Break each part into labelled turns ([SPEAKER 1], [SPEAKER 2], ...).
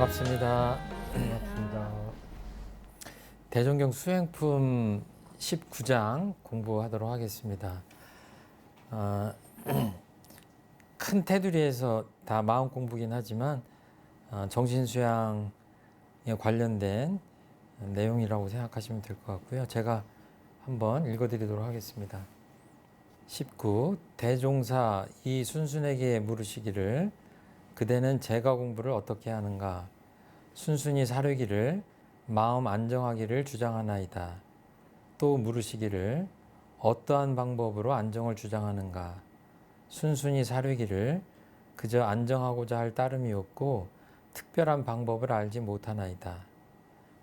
[SPEAKER 1] 반갑습니다.
[SPEAKER 2] 반갑습니다.
[SPEAKER 1] 대종경 수행품 19장 공부하도록 하겠습니다. 큰 테두리에서 다 마음 공부긴 하지만 정신수양에 관련된 내용이라고 생각하시면 될 것 같고요. 제가 한번 읽어드리도록 하겠습니다. 19. 대종사 이 순순에게 물으시기를 그대는 제가 공부를 어떻게 하는가? 순순히 사르기를 마음 안정하기를 주장하나이다. 또 물으시기를 어떠한 방법으로 안정을 주장하는가? 순순히 사르기를 그저 안정하고자 할 따름이 없고 특별한 방법을 알지 못하나이다.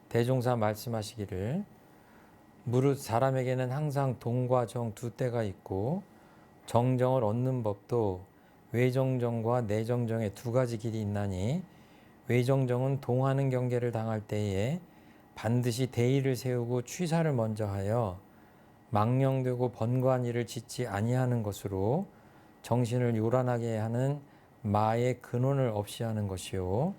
[SPEAKER 1] 대종사 말씀하시기를 무릇 사람에게는 항상 동과 정 두 때가 있고 정정을 얻는 법도 외정정과 내정정의 두 가지 길이 있나니 외정정은 동하는 경계를 당할 때에 반드시 대의를 세우고 취사를 먼저 하여 망령되고 번거한 일을 짓지 아니하는 것으로 정신을 요란하게 하는 마의 근원을 없이 하는 것이요.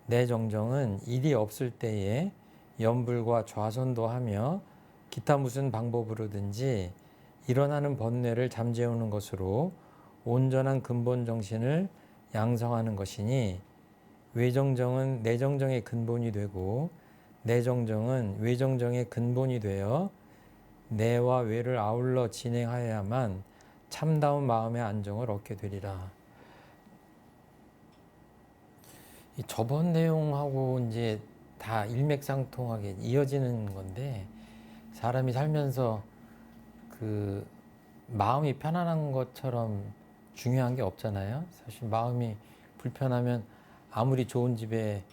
[SPEAKER 1] 내정정은 일이 없을 때에 염불과 좌선도 하며 기타 무슨 방법으로든지 일어나는 번뇌를 잠재우는 것으로 온전한 근본 정신을 양성하는 것이니 외정정은 내정정의 근본이 되고 내정정은 외정정의 근본이 되어 내와 외를 아울러 진행하여야만 참다운 마음의 안정을 얻게 되리라. 저번 내용하고 이제 다 일맥상통하게 이어지는 건데 사람이 살면서 그 마음이 편안한 것처럼 중요한 게 없잖아요. 사실 마음이 불편하면 아무리 좋은 집에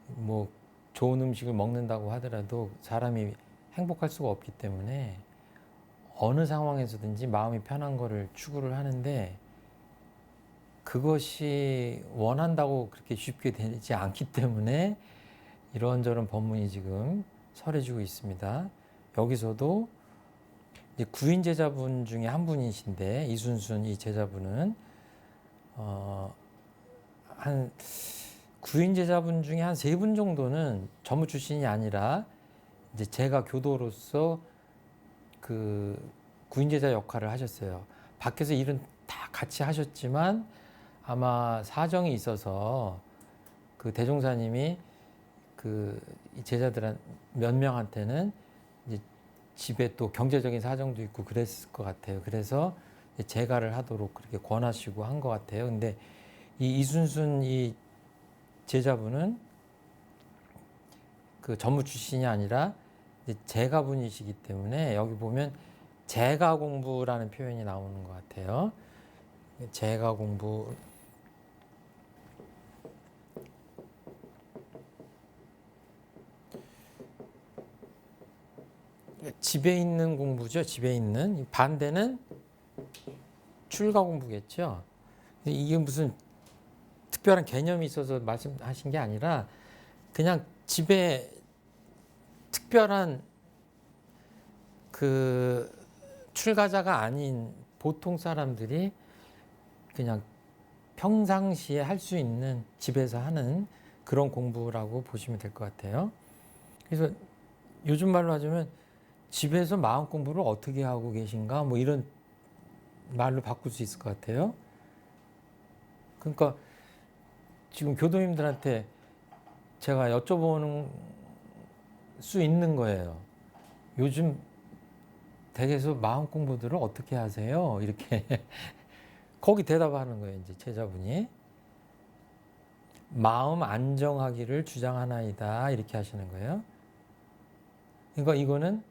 [SPEAKER 1] 뭐 좋은 음식을 먹는다고 하더라도 사람이 행복할 수가 없기 때문에 어느 상황에서든지 마음이 편한 거를 추구를 하는데 그것이 원한다고 그렇게 쉽게 되지 않기 때문에 이런저런 법문이 지금 설해지고 있습니다. 여기서도 이제 구인 제자분 중에 한 분이신데 이순순 이 제자분은 한 구인 제자분 중에 한 세 분 정도는 전무 출신이 아니라 이제 제가 교도로서 그 구인 제자 역할을 하셨어요. 밖에서 일은 다 같이 하셨지만 아마 사정이 있어서 그 대종사님이 그 제자들 몇 명한테는 이제 집에 또 경제적인 사정도 있고 그랬을 것 같아요. 그래서 재가를 하도록 그렇게 권하시고 한 것 같아요. 근데 이 이순순 이 제자분은 그 전무 출신이 아니라 재가분이시기 때문에 여기 보면 재가 공부라는 표현이 나오는 것 같아요. 재가 공부. 집에 있는 공부죠. 집에 있는. 반대는 출가 공부겠죠. 이게 무슨 특별한 개념이 있어서 말씀하신 게 아니라 그냥 집에 특별한 그 출가자가 아닌 보통 사람들이 그냥 평상시에 할 수 있는 집에서 하는 그런 공부라고 보시면 될 것 같아요. 그래서 요즘 말로 하자면 집에서 마음 공부를 어떻게 하고 계신가 뭐 이런 말로 바꿀 수 있을 것 같아요. 그러니까 지금 교도님들한테 제가 여쭤보는 수 있는 거예요. 요즘 댁에서 마음 공부들을 어떻게 하세요? 이렇게 거기 대답하는 거예요. 이제 제자분이 마음 안정하기를 주장하나이다 이렇게 하시는 거예요. 그러니까 이거는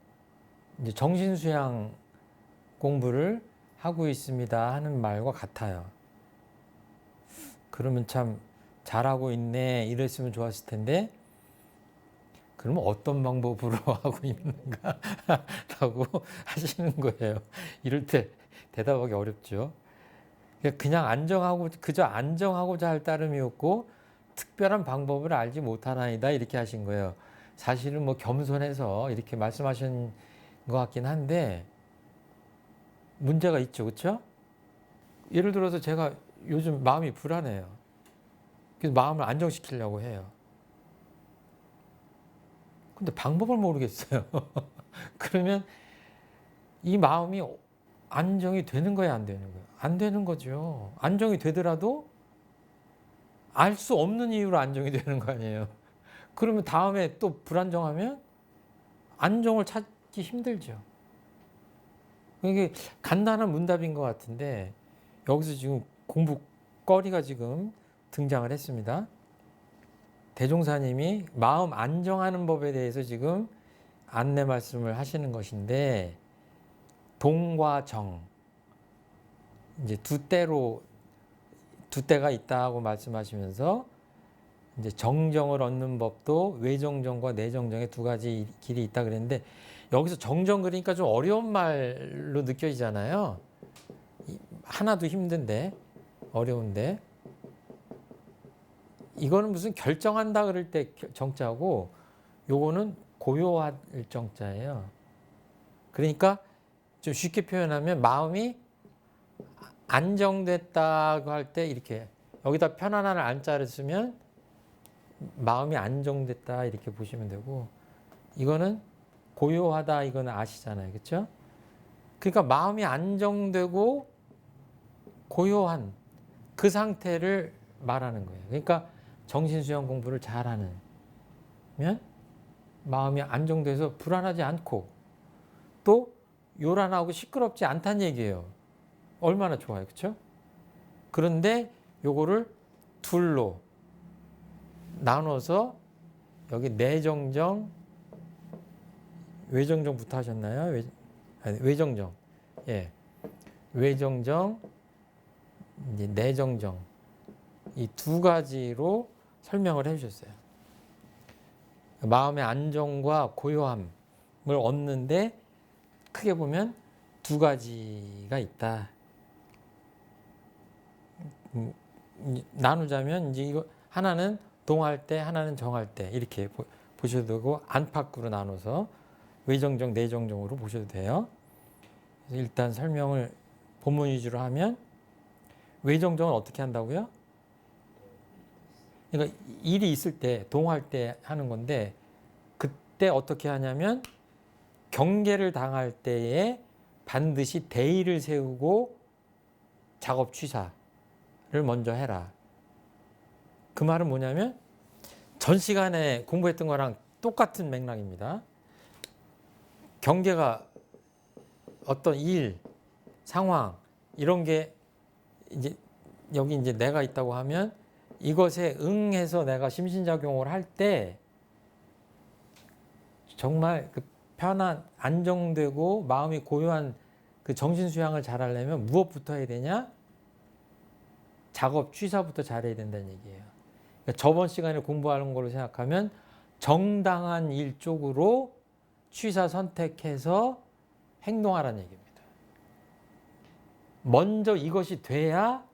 [SPEAKER 1] 이제 정신수양 공부를 하고 있습니다 하는 말과 같아요. 그러면 참 잘하고 있네 이랬으면 좋았을 텐데 그러면 어떤 방법으로 하고 있는가 라고 하시는 거예요. 이럴 때 대답하기 어렵죠. 그냥 안정하고 그저 안정하고자 할 따름이었고 특별한 방법을 알지 못하나이다 이렇게 하신 거예요. 사실은 뭐 겸손해서 이렇게 말씀하신 것 같긴 한데 문제가 있죠. 그렇죠? 예를 들어서 제가 요즘 마음이 불안해요. 그래서 마음을 안정시키려고 해요. 근데 방법을 모르겠어요. 그러면 이 마음이 안정이 되는 거야, 안 되는 거야? 안 되는 거죠. 안정이 되더라도 알 수 없는 이유로 안정이 되는 거 아니에요. 그러면 다음에 또 불안정하면 안정을 찾기 힘들죠. 이게 간단한 문답인 것 같은데 여기서 지금 공부거리가 지금 등장을 했습니다. 대종사님이 마음 안정하는 법에 대해서 지금 안내 말씀을 하시는 것인데 동과 정 이제 두 때가 있다고 말씀하시면서 이제 정정을 얻는 법도 외정정과 내정정의 두 가지 길이 있다 그랬는데 여기서 정정 그러니까 좀 어려운 말로 느껴지잖아요. 하나도 힘든데 어려운데 이거는 무슨 결정한다 그럴 때 정자고 요거는 고요할 정자예요. 그러니까 좀 쉽게 표현하면 마음이 안정됐다고 할 때 이렇게 여기다 편안한 안자를 쓰면 마음이 안정됐다 이렇게 보시면 되고 이거는 고요하다 이거는 아시잖아요. 그렇죠? 그러니까 마음이 안정되고 고요한 그 상태를 말하는 거예요. 그러니까 정신수양 공부를 잘하는 면 마음이 안정돼서 불안하지 않고 또 요란하고 시끄럽지 않다는 얘기예요. 얼마나 좋아요. 그렇죠? 그런데 요거를 둘로 나눠서 여기 내정정, 외정정부터 하셨나요? 외정정. 예. 외정정, 이제 내정정. 이 두 가지로 설명을 해 주셨어요. 마음의 안정과 고요함을 얻는데 크게 보면 두 가지가 있다. 나누자면 이제 이거 하나는 동할 때 하나는 정할 때 이렇게 보셔도 되고 안팎으로 나눠서 외정정 내정정으로 보셔도 돼요. 그래서 일단 설명을 본문 위주로 하면 외정정은 어떻게 한다고요? 그러니까 일이 있을 때 동할 때 하는 건데 그때 어떻게 하냐면 경계를 당할 때에 반드시 대의를 세우고 작업 취사를 먼저 해라. 그 말은 뭐냐면 전 시간에 공부했던 거랑 똑같은 맥락입니다. 경계가 어떤 일, 상황 이런 게 이제 여기 이제 내가 있다고 하면 이것에 응해서 내가 심신작용을 할 때 정말 그 편안, 안정되고 마음이 고요한 그 정신수양을 잘하려면 무엇부터 해야 되냐? 작업 취사부터 잘해야 된다는 얘기예요. 그러니까 저번 시간에 공부하는 걸로 생각하면 정당한 일 쪽으로 취사 선택해서 행동하라는 얘기입니다. 먼저 이것이 돼야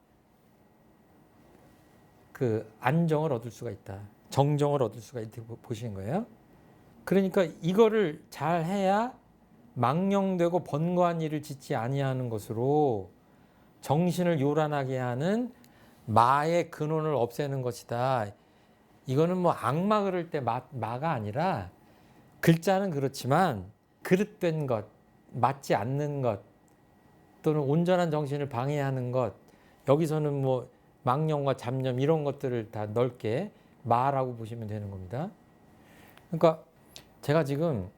[SPEAKER 1] 그 안정을 얻을 수가 있다. 정정을 얻을 수가 있다 보시는 거예요. 그러니까 이거를 잘 해야 망령되고 번거한 일을 짓지 아니하는 것으로 정신을 요란하게 하는 마의 근원을 없애는 것이다. 이거는 뭐 악마 그럴 때 마가 아니라 글자는 그렇지만 그릇된 것, 맞지 않는 것 또는 온전한 정신을 방해하는 것 여기서는 뭐 망령과 잡념 이런 것들을 다 넓게 마라고 보시면 되는 겁니다. 그러니까 제가 지금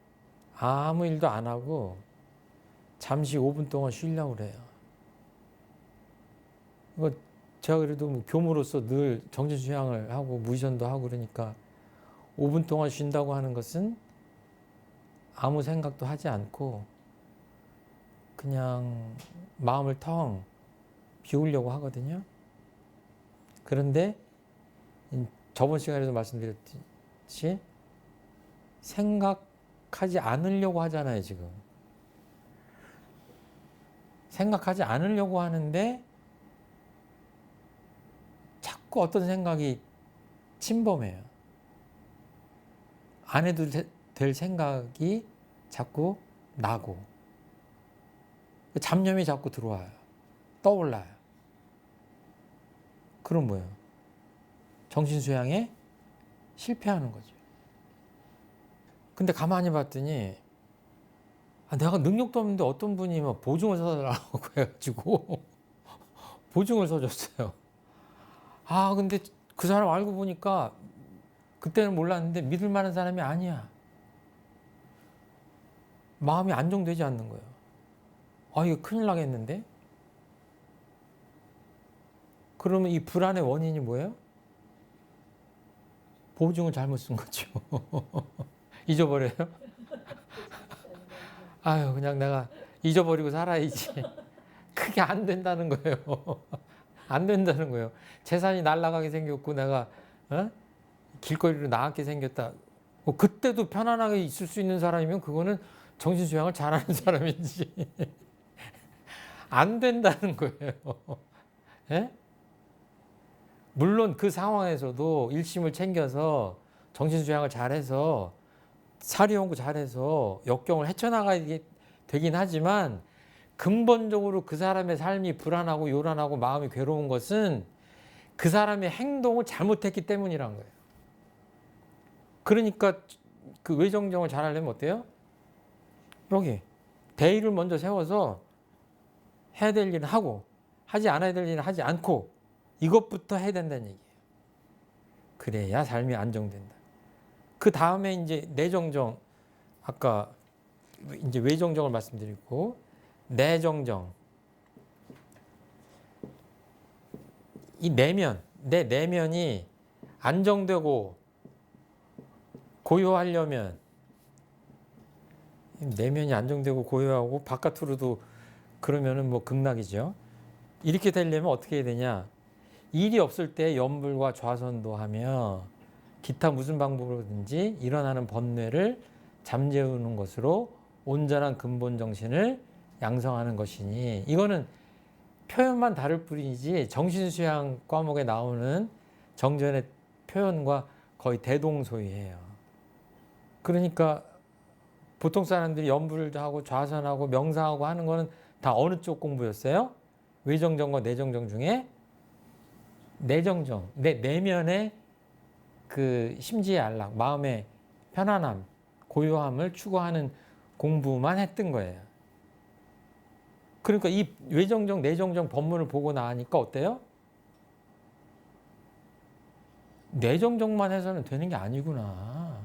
[SPEAKER 1] 아무 일도 안 하고 잠시 5분 동안 쉬려고 그래요. 이거 제가 그래도 뭐 교무로서 늘 정신수양을 하고 무의선도 하고 그러니까 5분 동안 쉰다고 하는 것은 아무 생각도 하지 않고 그냥 마음을 텅 비우려고 하거든요. 그런데 저번 시간에도 말씀드렸듯이 생각하지 않으려고 하잖아요, 지금. 생각하지 않으려고 하는데 자꾸 어떤 생각이 침범해요. 안 해도 될 생각이 자꾸 나고 잡념이 자꾸 들어와요. 떠올라요. 그럼 뭐예요? 정신수양에 실패하는 거죠. 근데 가만히 봤더니 내가 능력도 없는데 어떤 분이 막 보증을 서달라고 해가지고 보증을 서줬어요. 근데 그 사람 알고 보니까 그때는 몰랐는데 믿을 만한 사람이 아니야. 마음이 안정되지 않는 거예요. 이거 큰일 나겠는데? 그러면 이 불안의 원인이 뭐예요? 보증을 잘못 쓴 거죠. 잊어버려요? 그냥 내가 잊어버리고 살아야지. 그게 안 된다는 거예요. 안 된다는 거예요. 재산이 날아가게 생겼고 내가 길거리로 나가게 생겼다. 그때도 편안하게 있을 수 있는 사람이면 그거는 정신수양을 잘하는 사람인지 안 된다는 거예요. 예? 물론 그 상황에서도 일심을 챙겨서 정신수양을 잘해서 사리연구 잘해서 역경을 헤쳐나가게 되긴 하지만 근본적으로 그 사람의 삶이 불안하고 요란하고 마음이 괴로운 것은 그 사람의 행동을 잘못했기 때문이란 거예요. 그러니까 그 외정정을 잘하려면 어때요? 여기 대의를 먼저 세워서 해야 될 일은 하고 하지 않아야 될 일은 하지 않고 이것부터 해야 된다는 얘기예요. 그래야 삶이 안정된다. 그 다음에 이제 내정정, 아까 이제 외정정을 말씀드리고 내정정. 이 내면, 내 내면이 안정되고 고요하려면 내면이 안정되고 고요하고 바깥으로도 그러면은 뭐 극락이죠. 이렇게 되려면 어떻게 해야 되냐? 일이 없을 때 염불과 좌선도 하며 기타 무슨 방법으로든지 일어나는 번뇌를 잠재우는 것으로 온전한 근본 정신을 양성하는 것이니, 이거는 표현만 다를 뿐이지 정신수양 과목에 나오는 정전의 표현과 거의 대동소이해요. 그러니까 보통 사람들이 염불도 하고 좌선하고 명상하고 하는 거는 다 어느 쪽 공부였어요? 외정정과 내정정 중에 내정정, 내 내면의 그 심지의 안락, 마음의 편안함, 고요함을 추구하는 공부만 했던 거예요. 그러니까 이 외정정, 내정정 법문을 보고 나니까 어때요? 내정정만 해서는 되는 게 아니구나.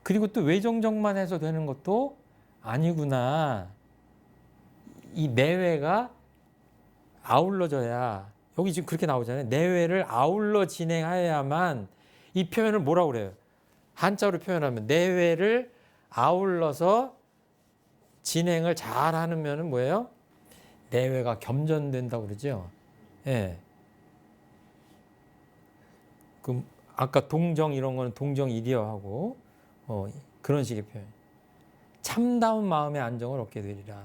[SPEAKER 1] 그리고 또 외정정만 해서 되는 것도 아니구나. 이 내외가 아울러져야, 여기 지금 그렇게 나오잖아요. 내외를 아울러 진행하여야만, 이 표현을 뭐라고 그래요? 한자로 표현하면 내외를 아울러서 진행을 잘 하면은 뭐예요? 내외가 겸전된다고 그러죠. 예. 그 아까 동정 이런 거는 동정 이리어하고 그런 식의 표현. 참다운 마음의 안정을 얻게 되리라.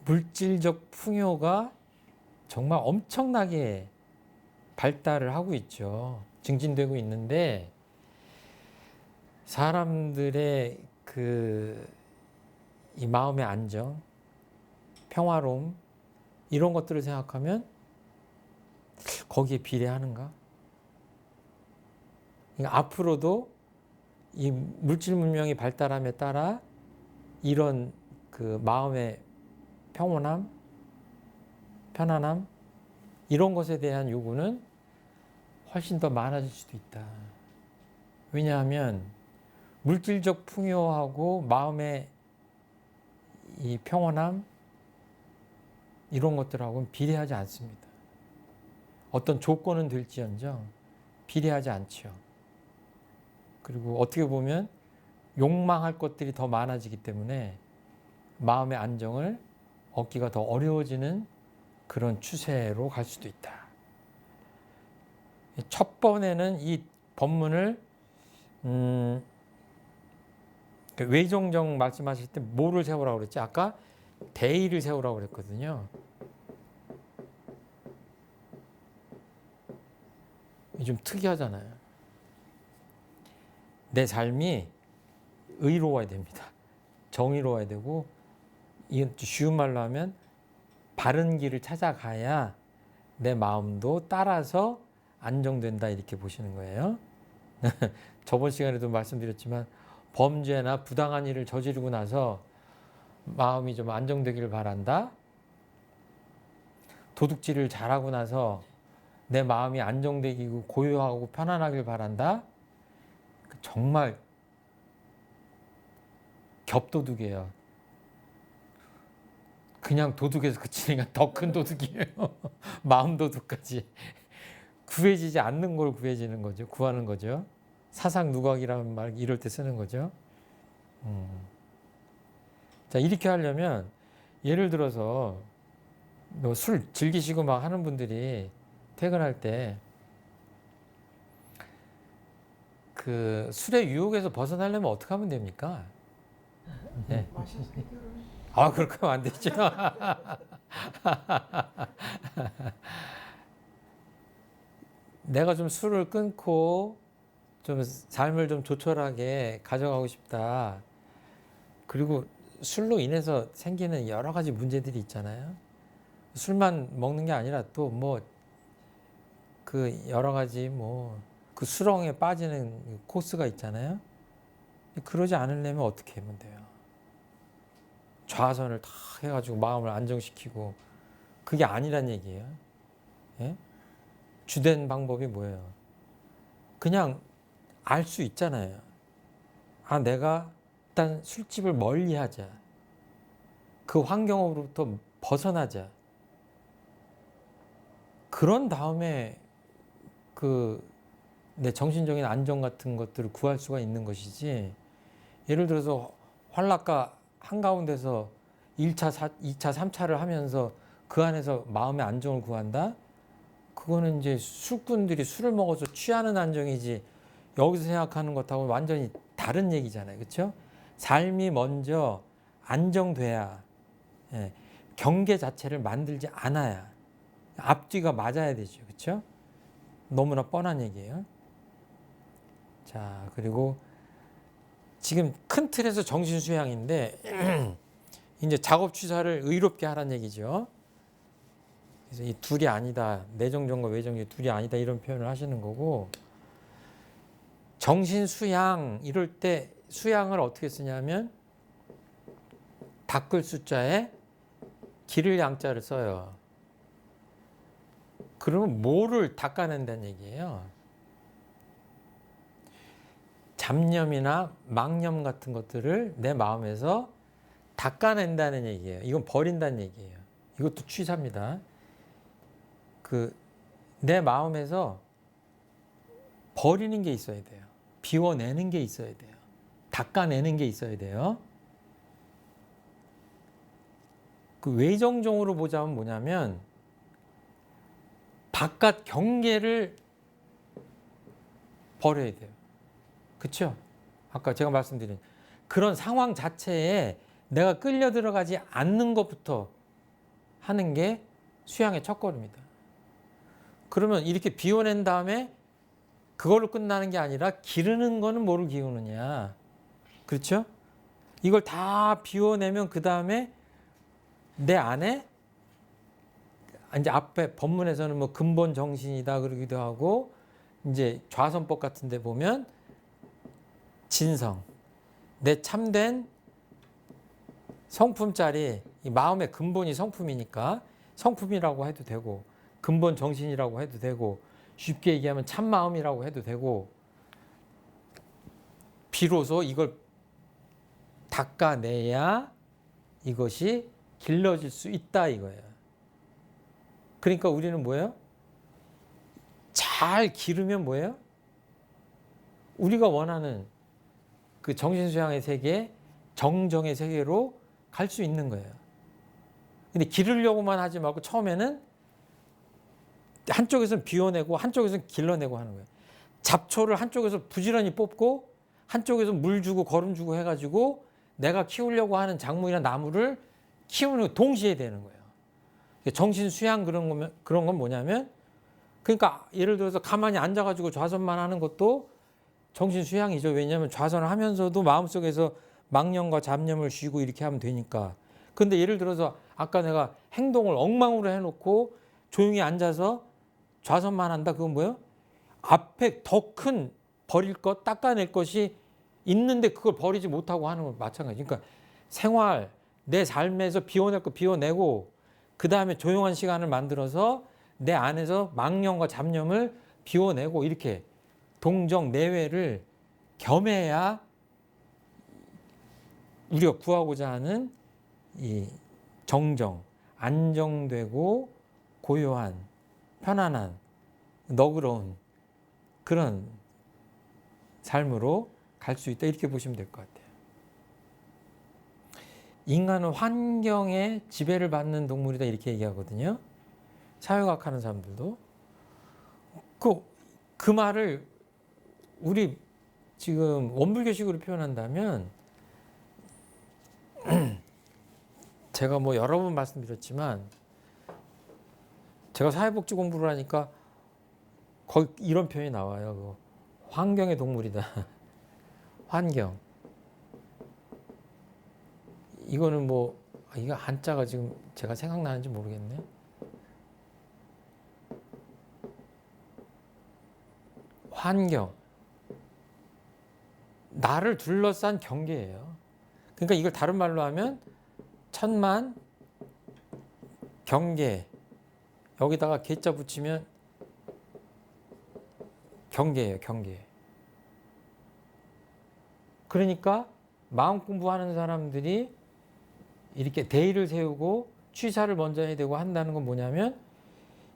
[SPEAKER 1] 물질적 풍요가 정말 엄청나게 발달을 하고 있죠. 증진되고 있는데 사람들의 이 마음의 안정, 평화로움 이런 것들을 생각하면 거기에 비례하는가? 그러니까 앞으로도 이 물질 문명이 발달함에 따라 이런 그 마음의 평온함, 편안함 이런 것에 대한 요구는 훨씬 더 많아질 수도 있다. 왜냐하면 물질적 풍요하고 마음의 이 평온함 이런 것들하고는 비례하지 않습니다. 어떤 조건은 될지언정 비례하지 않죠. 그리고 어떻게 보면 욕망할 것들이 더 많아지기 때문에 마음의 안정을 얻기가 더 어려워지는 그런 추세로 갈 수도 있다. 첫 번에는 이 법문을 외정정 말씀하실 때 뭐를 세우라고 그랬지? 아까 대의를 세우라고 그랬거든요. 좀 특이하잖아요. 내 삶이 의로워야 됩니다. 정의로워야 되고, 이건 쉬운 말로 하면 바른 길을 찾아가야 내 마음도 따라서 안정된다 이렇게 보시는 거예요. 저번 시간에도 말씀드렸지만 범죄나 부당한 일을 저지르고 나서 마음이 좀 안정되기를 바란다. 도둑질을 잘하고 나서 내 마음이 안정되고 고요하고 편안하길 바란다. 정말 겹도둑이에요. 그냥 도둑에서 그치니까 더 큰 도둑이에요. 마음 도둑까지. 구해지지 않는 걸 구해지는 거죠. 구하는 거죠. 사상 누각이라는 말 이럴 때 쓰는 거죠. 자, 이렇게 하려면 예를 들어서 술 즐기시고 막 하는 분들이 퇴근할 때 그 술의 유혹에서 벗어나려면 어떻게 하면 됩니까? 네. 아, 그렇게 하면 안 되죠. 내가 좀 술을 끊고 좀 삶을 좀 조촐하게 가져가고 싶다. 그리고 술로 인해서 생기는 여러 가지 문제들이 있잖아요. 술만 먹는 게 아니라 또 뭐 그 여러 가지 뭐 그 수렁에 빠지는 코스가 있잖아요. 그러지 않으려면 어떻게 하면 돼요? 좌선을 다 해가지고 마음을 안정시키고 그게 아니란 얘기예요. 예? 주된 방법이 뭐예요? 그냥 알 수 있잖아요. 아, 내가 일단 술집을 멀리하자. 그 환경으로부터 벗어나자. 그런 다음에 그 내 정신적인 안정 같은 것들을 구할 수가 있는 것이지. 예를 들어서 환락가 한가운데서 1차, 2차, 3차를 하면서 그 안에서 마음의 안정을 구한다? 그거는 이제 술꾼들이 술을 먹어서 취하는 안정이지 여기서 생각하는 것하고 완전히 다른 얘기잖아요. 그렇죠? 삶이 먼저 안정돼야 경계 자체를 만들지 않아야 앞뒤가 맞아야 되죠. 그렇죠? 너무나 뻔한 얘기예요. 자, 그리고 지금 큰 틀에서 정신 수양인데 이제 작업 취사를 의롭게 하라는 얘기죠. 그래서 이 둘이 아니다. 내정정과 외정이 둘이 아니다. 이런 표현을 하시는 거고 정신 수양 이럴 때 수양을 어떻게 쓰냐면 닦을 숫자에 기를 양자를 써요. 그러면 뭐를 닦아낸다는 얘기예요? 잡념이나 망념 같은 것들을 내 마음에서 닦아낸다는 얘기예요. 이건 버린다는 얘기예요. 이것도 취사입니다. 내 마음에서 버리는 게 있어야 돼요. 비워내는 게 있어야 돼요. 닦아내는 게 있어야 돼요. 그 외정적으로 보자면 뭐냐면 바깥 경계를 버려야 돼요. 그렇죠? 아까 제가 말씀드린 그런 상황 자체에 내가 끌려 들어가지 않는 것부터 하는 게 수양의 첫걸음이다. 그러면 이렇게 비워낸 다음에 그걸로 끝나는 게 아니라 기르는 거는 뭐를 기우느냐. 그렇죠? 이걸 다 비워내면 그 다음에 내 안에 이제 앞에 법문에서는 뭐 근본 정신이다 그러기도 하고 이제 좌선법 같은 데 보면 진성, 내 참된 성품짜리 이 마음의 근본이 성품이니까 성품이라고 해도 되고 근본 정신이라고 해도 되고 쉽게 얘기하면 참마음이라고 해도 되고 비로소 이걸 닦아내야 이것이 길러질 수 있다 이거예요. 그러니까 우리는 뭐예요? 잘 기르면 뭐예요? 우리가 원하는 그 정신수양의 세계, 정정의 세계로 갈 수 있는 거예요. 근데 기르려고만 하지 말고 처음에는 한쪽에서는 비워내고 한쪽에서는 길러내고 하는 거예요. 잡초를 한쪽에서 부지런히 뽑고 한쪽에서 물 주고 거름 주고 해가지고 내가 키우려고 하는 작물이나 나무를 키우는 동시에 되는 거예요. 정신 수양 그런 건 뭐냐면 그러니까 예를 들어서 가만히 앉아가지고 좌선만 하는 것도 정신 수양이죠. 왜냐하면 좌선을 하면서도 마음속에서 망념과 잡념을 쉬고 이렇게 하면 되니까. 근데 예를 들어서 아까 내가 행동을 엉망으로 해놓고 조용히 앉아서 좌선만 한다. 그건 뭐예요? 앞에 더 큰 버릴 것, 닦아낼 것이 있는데 그걸 버리지 못하고 하는 건 마찬가지. 그러니까 생활, 내 삶에서 비워낼 거 비워내고 그 다음에 조용한 시간을 만들어서 내 안에서 망념과 잡념을 비워내고 이렇게 동정 내외를 겸해야 우리가 구하고자 하는 이 정정, 안정되고 고요한, 편안한, 너그러운 그런 삶으로 갈 수 있다 이렇게 보시면 될 것 같아요. 인간은 환경에 지배를 받는 동물이다 이렇게 얘기하거든요. 사회과학 하는 사람들도. 그 말을 우리 지금 원불교식으로 표현한다면 제가 뭐 여러 번 말씀드렸지만 제가 사회복지 공부를 하니까 거의 이런 표현이 나와요. 환경의 동물이다. 환경. 이거는 뭐 이거 한자가 지금 제가 생각나는지 모르겠네. 환경. 나를 둘러싼 경계예요. 그러니까 이걸 다른 말로 하면 천만 경계. 여기다가 개자 붙이면 경계예요, 경계. 그러니까 마음 공부하는 사람들이 이렇게 대의를 세우고 취사를 먼저 해야 되고 한다는 건 뭐냐면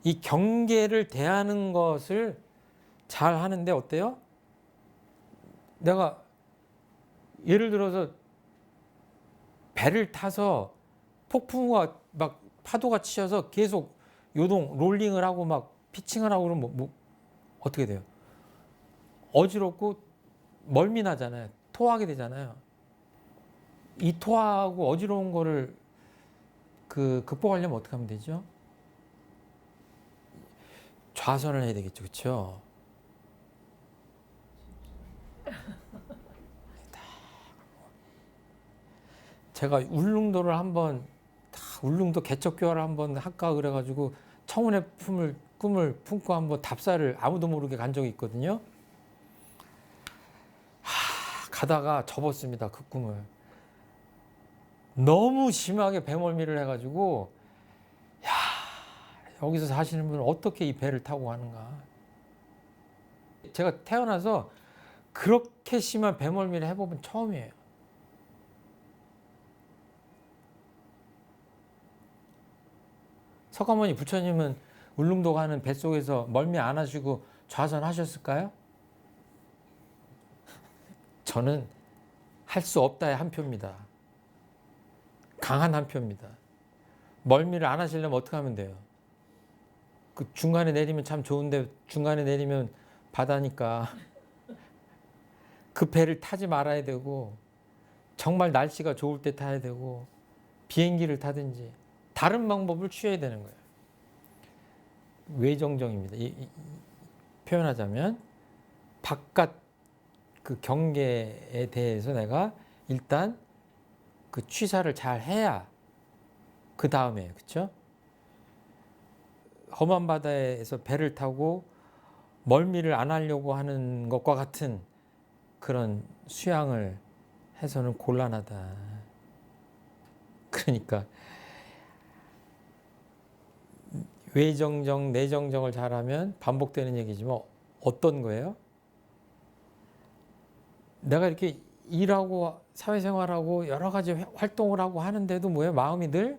[SPEAKER 1] 이 경계를 대하는 것을 잘 하는데 어때요? 내가 예를 들어서 배를 타서 폭풍우가 막 파도가 치셔서 계속 요동 롤링을 하고 막 피칭을 하고 그러면 뭐 어떻게 돼요? 어지럽고 멀미나잖아요. 토하게 되잖아요. 이 토하고 어지러운 거를 극복하려면 어떻게 하면 되죠? 좌선을 해야 되겠죠. 그렇죠? 제가 울릉도를 한번 울릉도 개척교화를 한번 할까 그래가지고 청운의 꿈을 품고 한번 답사를 아무도 모르게 간 적이 있거든요. 가다가 접었습니다. 그 꿈을. 너무 심하게 배멀미를 해가지고 야 여기서 사시는 분은 어떻게 이 배를 타고 가는가. 제가 태어나서 그렇게 심한 배멀미를 해보면 처음이에요. 석가모니 부처님은 울릉도 가는 뱃속에서 멀미 안 하시고 좌선하셨을까요? 저는 할 수 없다의 한 표입니다. 강한 한 표입니다. 멀미를 안 하시려면 어떻게 하면 돼요? 그 중간에 내리면 참 좋은데 중간에 내리면 바다니까 그 배를 타지 말아야 되고 정말 날씨가 좋을 때 타야 되고 비행기를 타든지 다른 방법을 취해야 되는 거예요. 외정정입니다. 표현하자면 바깥 그 경계에 대해서 내가 일단 그 취사를 잘 해야 그 다음에 그렇죠? 험한 바다에서 배를 타고 멀미를 안 하려고 하는 것과 같은 그런 수양을 해서는 곤란하다. 그러니까 외정정, 내정정을 잘하면 반복되는 얘기지만 어떤 거예요? 내가 이렇게 일하고 사회생활하고 여러 가지 활동을 하고 하는데도 뭐예요? 마음이 늘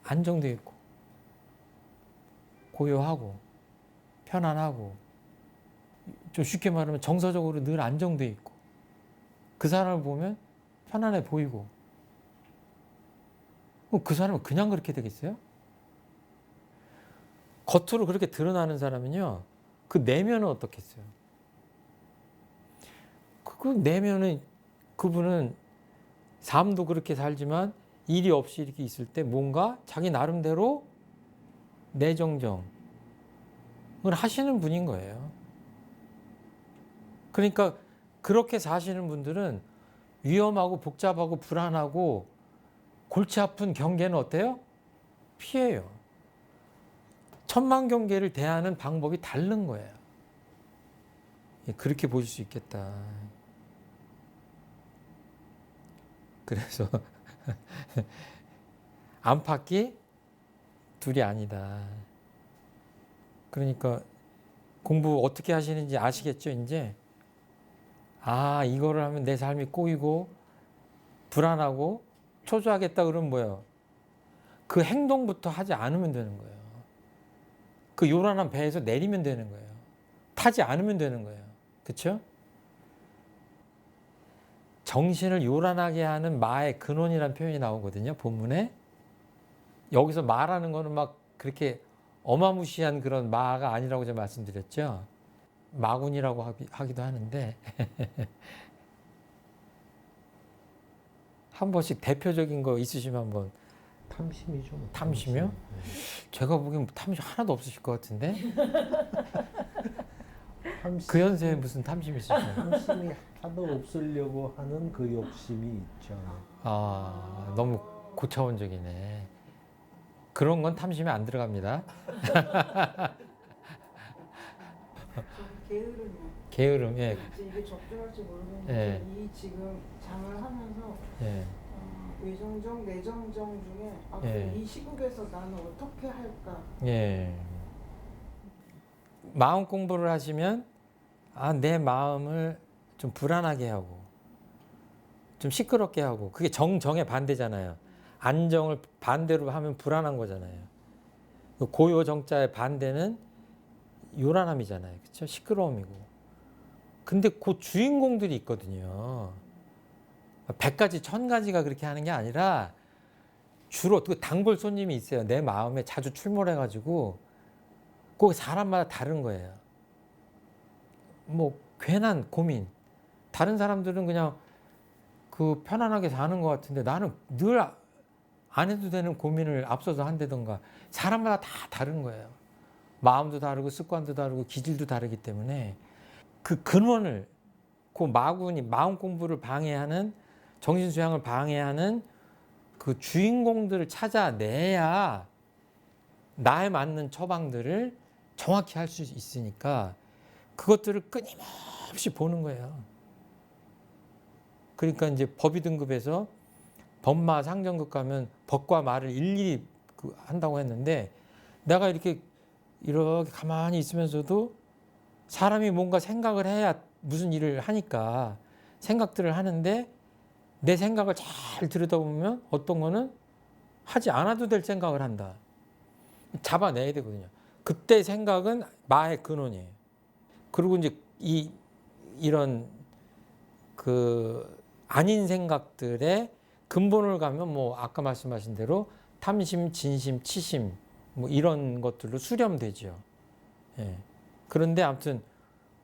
[SPEAKER 1] 안정되어 있고 고요하고 편안하고 좀 쉽게 말하면 정서적으로 늘 안정되어 있고 그 사람을 보면 편안해 보이고 그 사람은 그냥 그렇게 되겠어요? 겉으로 그렇게 드러나는 사람은요 그 내면은 어떻겠어요? 그 내면은 그분은 삶도 그렇게 살지만 일이 없이 이렇게 있을 때 뭔가 자기 나름대로 내정정을 하시는 분인 거예요. 그러니까 그렇게 사시는 분들은 위험하고 복잡하고 불안하고 골치 아픈 경계는 어때요? 피해요. 천만경계를 대하는 방법이 다른 거예요. 예, 그렇게 보실 수 있겠다. 그래서 안팎이 둘이 아니다. 그러니까 공부 어떻게 하시는지 아시겠죠, 이제? 아, 이거를 하면 내 삶이 꼬이고 불안하고 초조하겠다 그러면 뭐예요? 그 행동부터 하지 않으면 되는 거예요. 그 요란한 배에서 내리면 되는 거예요. 타지 않으면 되는 거예요. 그렇죠? 정신을 요란하게 하는 마의 근원이라는 표현이 나오거든요. 본문에. 여기서 마라는 거는 막 그렇게 어마무시한 그런 마가 아니라고 제가 말씀드렸죠. 마군이라고 하기도 하는데 한 번씩 대표적인 거 있으시면 한번.
[SPEAKER 2] 탐심이죠.
[SPEAKER 1] 탐심이요? 제가 보기엔 탐심 하나도 없으실 것 같은데. 그 연세에 무슨 탐심이 있으세요?
[SPEAKER 2] 탐심이 하나도 없으려고 하는 그 욕심이 있죠.
[SPEAKER 1] 아, 너무 고차원적이네. 그런 건 탐심에 안 들어갑니다.
[SPEAKER 3] 게으름이요.
[SPEAKER 1] 게으름, 예.
[SPEAKER 3] 이제 이게 적절할지 모르겠는데
[SPEAKER 1] 예.
[SPEAKER 3] 이 지금 장을 하면서
[SPEAKER 1] 예.
[SPEAKER 3] 외정정, 내정정 중에
[SPEAKER 1] 예.
[SPEAKER 3] 이 시국에서 나는 어떻게 할까?
[SPEAKER 1] 예. 마음 공부를 하시면 아, 내 마음을 좀 불안하게 하고 좀 시끄럽게 하고 그게 정정의 반대잖아요. 안정을 반대로 하면 불안한 거잖아요. 고요정자의 반대는 요란함이잖아요. 그렇죠? 시끄러움이고. 근데 그 주인공들이 있거든요. 100가지 1000가지가 그렇게 하는 게 아니라 주로 그 단골 손님이 있어요. 내 마음에 자주 출몰해가지고 그 사람마다 다른 거예요. 뭐 괜한 고민. 다른 사람들은 그냥 그 편안하게 사는 것 같은데 나는 늘 안 해도 되는 고민을 앞서서 한다던가. 사람마다 다 다른 거예요. 마음도 다르고 습관도 다르고 기질도 다르기 때문에 그 근원을 그 마군이 마음 공부를 방해하는 정신 수양을 방해하는 그 주인공들을 찾아내야 나에 맞는 처방들을 정확히 할 수 있으니까 그것들을 끊임없이 보는 거예요. 그러니까 이제 법의 등급에서 법마 상정급 가면 법과 마를 일일이 한다고 했는데 내가 이렇게 가만히 있으면서도 사람이 뭔가 생각을 해야 무슨 일을 하니까 생각들을 하는데 내 생각을 잘 들여다보면 어떤 거는 하지 않아도 될 생각을 한다. 잡아내야 되거든요. 그때 생각은 마의 근원이에요. 그리고 이제 이런 그 아닌 생각들의 근본을 가면 뭐 아까 말씀하신 대로 탐심, 진심, 치심 뭐 이런 것들로 수렴되죠. 예. 그런데 아무튼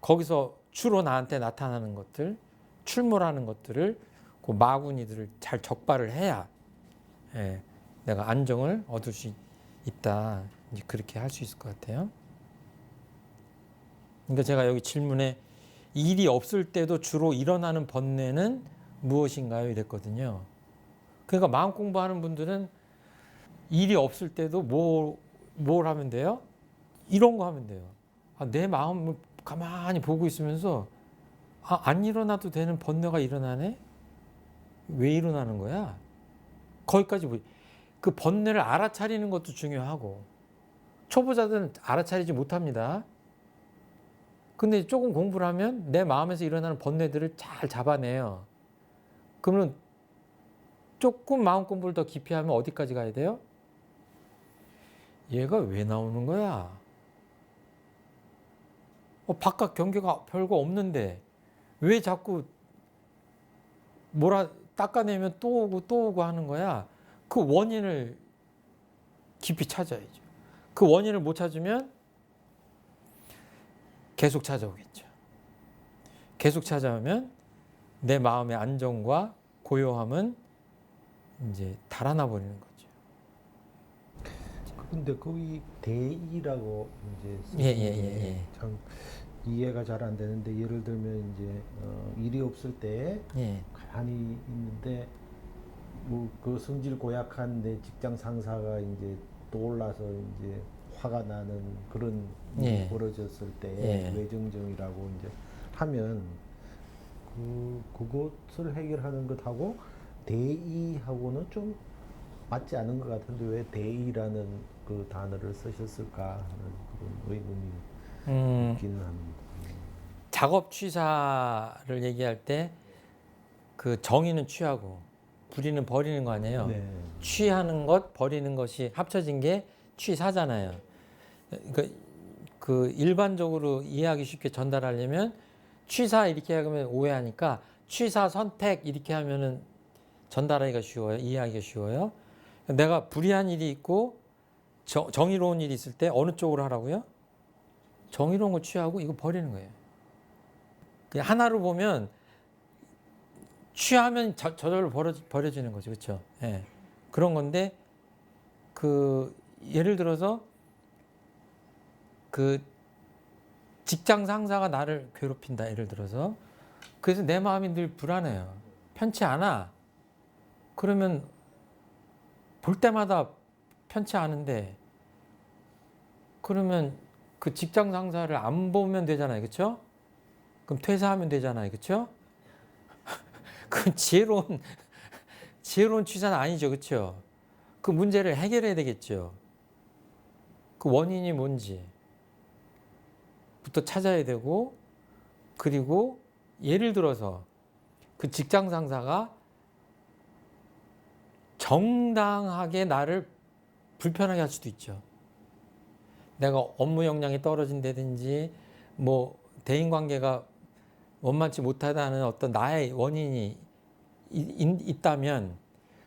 [SPEAKER 1] 거기서 주로 나한테 나타나는 것들, 출몰하는 것들을 그 마구니들을 잘 적발을 해야 예, 내가 안정을 얻을 수 있다. 이제 그렇게 할 수 있을 것 같아요. 그러니까 제가 여기 질문에 일이 없을 때도 주로 일어나는 번뇌는 무엇인가요? 이랬거든요. 그러니까 마음 공부하는 분들은 일이 없을 때도 뭘 하면 돼요? 이런 거 하면 돼요. 아, 내 마음을 가만히 보고 있으면서 아, 안 일어나도 되는 번뇌가 일어나네? 왜 일어나는 거야? 거기까지 그 번뇌를 알아차리는 것도 중요하고 초보자들은 알아차리지 못합니다. 근데 조금 공부를 하면 내 마음에서 일어나는 번뇌들을 잘 잡아내요. 그러면 조금 마음 공부를 더 깊이 하면 어디까지 가야 돼요? 얘가 왜 나오는 거야? 바깥 경계가 별거 없는데 왜 자꾸 닦아내면 또 오고 또 오고 하는 거야? 그 원인을 깊이 찾아야죠. 그 원인을 못 찾으면 계속 찾아오겠죠. 계속 찾아오면 내 마음의 안정과 고요함은 이제 달아나 버리는 거죠.
[SPEAKER 2] 근데 거기 대의라고 이제
[SPEAKER 1] 예.
[SPEAKER 2] 참 이해가 잘 안 되는데 예를 들면 이제 일이 없을 때
[SPEAKER 1] 예.
[SPEAKER 2] 가만히 있는데 뭐 그 성질 고약한 내 직장 상사가 이제 떠올라서 이제 화가 나는 그런
[SPEAKER 1] 예.
[SPEAKER 2] 일이 벌어졌을 때
[SPEAKER 1] 예.
[SPEAKER 2] 외정정이라고 이제 하면 그것을 해결하는 것하고 대의하고는 좀 맞지 않은 것 같은데 왜 대의라는 그 단어를 쓰셨을까 하는 그런 의문이 있기는 합니다.
[SPEAKER 1] 작업 취사를 얘기할 때 그 정의는 취하고 부리는 버리는 거 아니에요.
[SPEAKER 2] 네.
[SPEAKER 1] 취하는 것, 버리는 것이 합쳐진 게 취사잖아요. 그러니까 그 일반적으로 이해하기 쉽게 전달하려면 취사 이렇게 하면 오해하니까 취사 선택 이렇게 하면은 전달하기가 쉬워요. 이해하기가 쉬워요. 내가 불의한 일이 있고 정의로운 일이 있을 때 어느 쪽으로 하라고요? 정의로운 거 취하고 이거 버리는 거예요. 그냥 하나로 보면 취하면 저절로 버려지는 거죠. 그렇죠? 예. 그런 건데 그 예를 들어서 그 직장 상사가 나를 괴롭힌다. 예를 들어서 그래서 내 마음이 늘 불안해요. 편치 않아. 그러면 볼 때마다 편치 않은데 그러면 그 직장 상사를 안 보면 되잖아요. 그렇죠? 그럼 퇴사하면 되잖아요. 그렇죠? 그건 지혜로운 취사는 아니죠. 그렇죠? 그 문제를 해결해야 되겠죠. 그 원인이 뭔지 부터 찾아야 되고 그리고 예를 들어서 그 직장 상사가 정당하게 나를 불편하게 할 수도 있죠. 내가 업무 역량이 떨어진다든지 뭐 대인관계가 원만치 못하다는 어떤 나의 원인이 있다면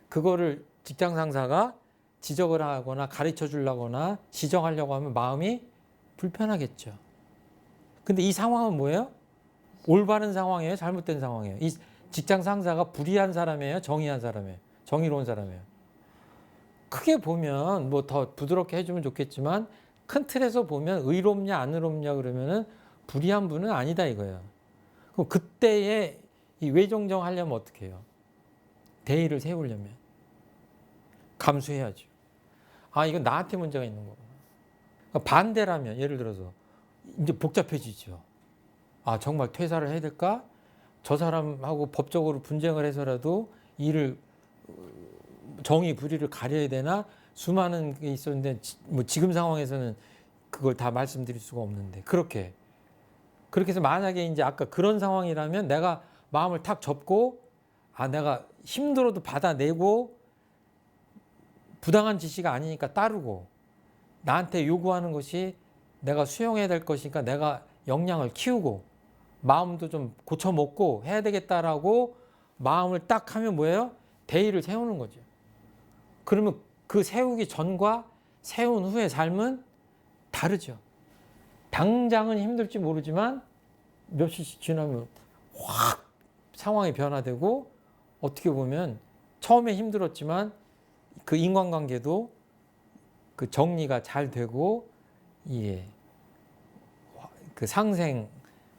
[SPEAKER 1] 그거를 직장 상사가 지적을 하거나 가르쳐 주려거나 지정하려고 하면 마음이 불편하겠죠. 근데 이 상황은 뭐예요? 올바른 상황이에요? 잘못된 상황이에요? 이 직장 상사가 불의한 사람이에요? 정의한 사람이에요? 정의로운 사람이에요? 크게 보면 뭐 더 부드럽게 해주면 좋겠지만 큰 틀에서 보면 의롭냐 안 의롭냐 그러면은 불의한 분은 아니다 이거예요. 그럼 그때에 이 외정정 하려면 어떻게 해요? 대의를 세우려면 감수해야죠. 아 이건 나한테 문제가 있는 거구나. 그러니까 반대라면 예를 들어서 이제 복잡해지죠. 아 정말 퇴사를 해야 될까? 저 사람하고 법적으로 분쟁을 해서라도 일을 정의 불의를 가려야 되나? 수많은 게 있었는데 뭐 지금 상황에서는 그걸 다 말씀드릴 수가 없는데 그렇게 해서 만약에 이제 아까 그런 상황이라면 내가 마음을 탁 접고 아 내가 힘들어도 받아내고 부당한 지시가 아니니까 따르고 나한테 요구하는 것이 내가 수용해야 될 것이니까 내가 역량을 키우고 마음도 좀 고쳐먹고 해야 되겠다라고 마음을 딱 하면 뭐예요? 대의를 세우는 거죠. 그러면 그 세우기 전과 세운 후의 삶은 다르죠. 당장은 힘들지 모르지만 며칠씩 지나면 확 상황이 변화되고 어떻게 보면 처음에 힘들었지만 그 인간관계도 그 정리가 잘 되고 예, 그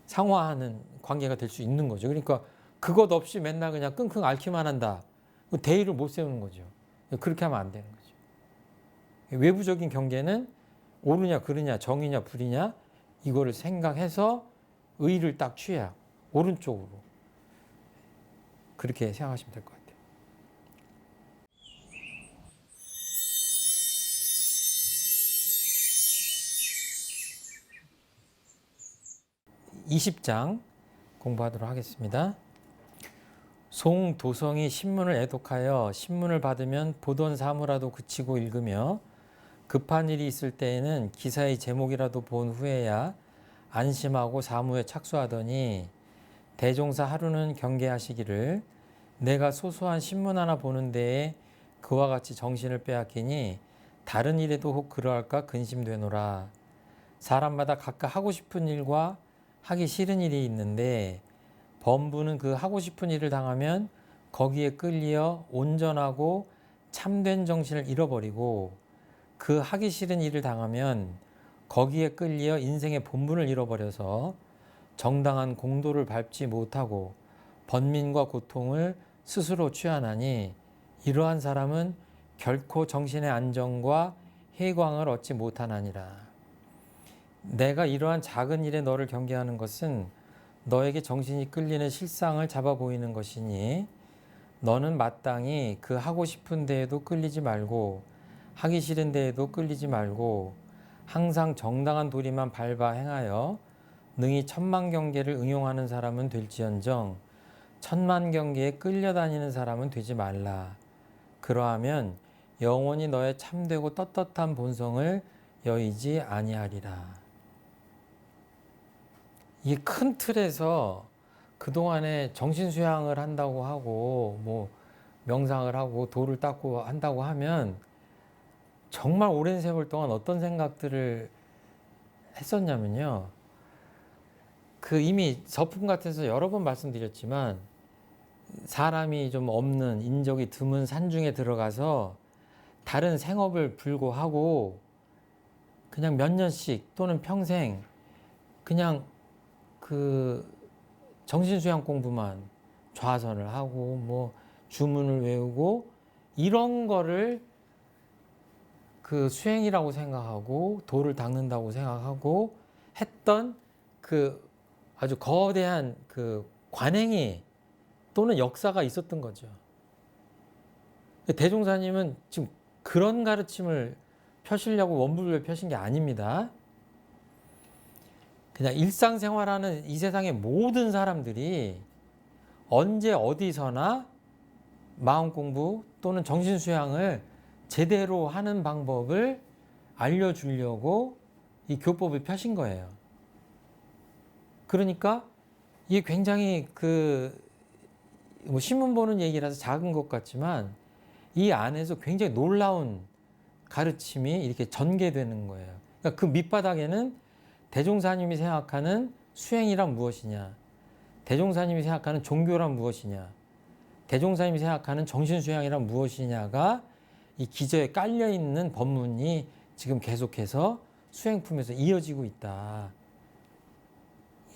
[SPEAKER 1] 상화하는 관계가 될 수 있는 거죠. 그러니까 그것 없이 맨날 그냥 끙끙 앓기만 한다. 대의를 못 세우는 거죠. 그렇게 하면 안 되는 거죠. 외부적인 경계는 옳으냐 그르냐 정의냐 불이냐 이거를 생각해서 의를 딱 취해야 오른쪽으로 그렇게 생각하시면 될 것 같아요. 20장 공부하도록 하겠습니다. 송도성이 신문을 애독하여 신문을 받으면 보던 사무라도 그치고 읽으며 급한 일이 있을 때에는 기사의 제목이라도 본 후에야 안심하고 사무에 착수하더니 대종사 하루는 경계하시기를 내가 소소한 신문 하나 보는 데에 그와 같이 정신을 빼앗기니 다른 일에도 혹 그러할까 근심되노라. 사람마다 각각 하고 싶은 일과 하기 싫은 일이 있는데 범부는 그 하고 싶은 일을 당하면 거기에 끌려 온전하고 참된 정신을 잃어버리고 그 하기 싫은 일을 당하면 거기에 끌려 인생의 본분을 잃어버려서 정당한 공도를 밟지 못하고 번민과 고통을 스스로 취하나니 이러한 사람은 결코 정신의 안정과 희광을 얻지 못하나니라. 내가 이러한 작은 일에 너를 경계하는 것은 너에게 정신이 끌리는 실상을 잡아 보이는 것이니 너는 마땅히 그 하고 싶은 데에도 끌리지 말고 하기 싫은 데에도 끌리지 말고 항상 정당한 도리만 밟아 행하여 능히 천만경계를 응용하는 사람은 될지언정 천만경계에 끌려다니는 사람은 되지 말라. 그러하면 영원히 너의 참되고 떳떳한 본성을 여의지 아니하리라. 이 큰 틀에서 그동안에 정신수양을 한다고 하고 뭐 명상을 하고 도를 닦고 한다고 하면 정말 오랜 세월 동안 어떤 생각들을 했었냐면요. 그 이미 서품 같아서 여러 번 말씀드렸지만 사람이 좀 없는 인적이 드문 산중에 들어가서 다른 생업을 불구하고 그냥 몇 년씩 또는 평생 그냥 그 정신수양 공부만 좌선을 하고 뭐 주문을 외우고 이런 거를 그 수행이라고 생각하고 도를 닦는다고 생각하고 했던 그 아주 거대한 그 관행이 또는 역사가 있었던 거죠. 대종사님은 지금 그런 가르침을 펴시려고 원불을 펴신 게 아닙니다. 그냥 일상생활하는 이 세상의 모든 사람들이 언제 어디서나 마음 공부 또는 정신수양을 제대로 하는 방법을 알려주려고 이 교법을 펴신 거예요. 그러니까 이게 굉장히 뭐 신문 보는 얘기라서 작은 것 같지만 이 안에서 굉장히 놀라운 가르침이 이렇게 전개되는 거예요. 그러니까 그 밑바닥에는 대종사님이 생각하는 수행이란 무엇이냐, 대종사님이 생각하는 종교란 무엇이냐, 대종사님이 생각하는 정신수양이란 무엇이냐가 이 기저에 깔려있는 법문이 지금 계속해서 수행품에서 이어지고 있다.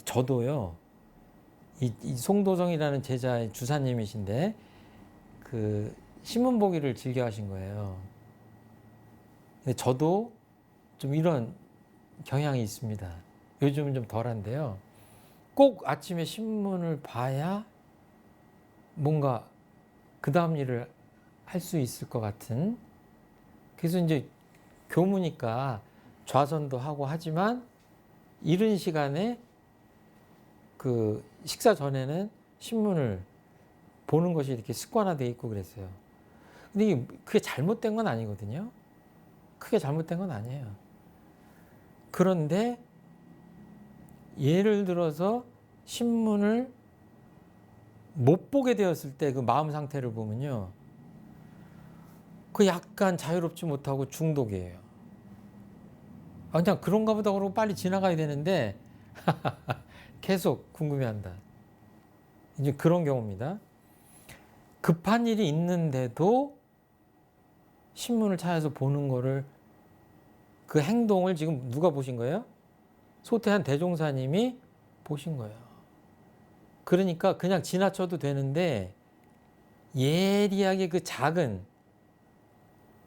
[SPEAKER 1] 저도요, 이 송도성이라는 제자의 주사님이신데 그 신문 보기를 즐겨 하신 거예요. 근데 저도 좀 이런 경향이 있습니다. 요즘은 좀 덜한데요. 꼭 아침에 신문을 봐야 뭔가 그 다음 일을 할 수 있을 것 같은. 그래서 이제 교무니까 좌선도 하고 하지만 이른 시간에 그 식사 전에는 신문을 보는 것이 이렇게 습관화되어 있고 그랬어요. 근데 그게 잘못된 건 아니거든요. 크게 잘못된 건 아니에요. 그런데 예를 들어서 신문을 못 보게 되었을 때 그 마음 상태를 보면요. 그 약간 자유롭지 못하고 중독이에요. 그냥 그런가 보다 그러고 빨리 지나가야 되는데 계속 궁금해한다. 이제 그런 경우입니다. 급한 일이 있는데도 신문을 찾아서 보는 거를 그 행동을 지금 누가 보신 거예요? 소태한 대종사님이 보신 거예요. 그러니까 그냥 지나쳐도 되는데 예리하게 그 작은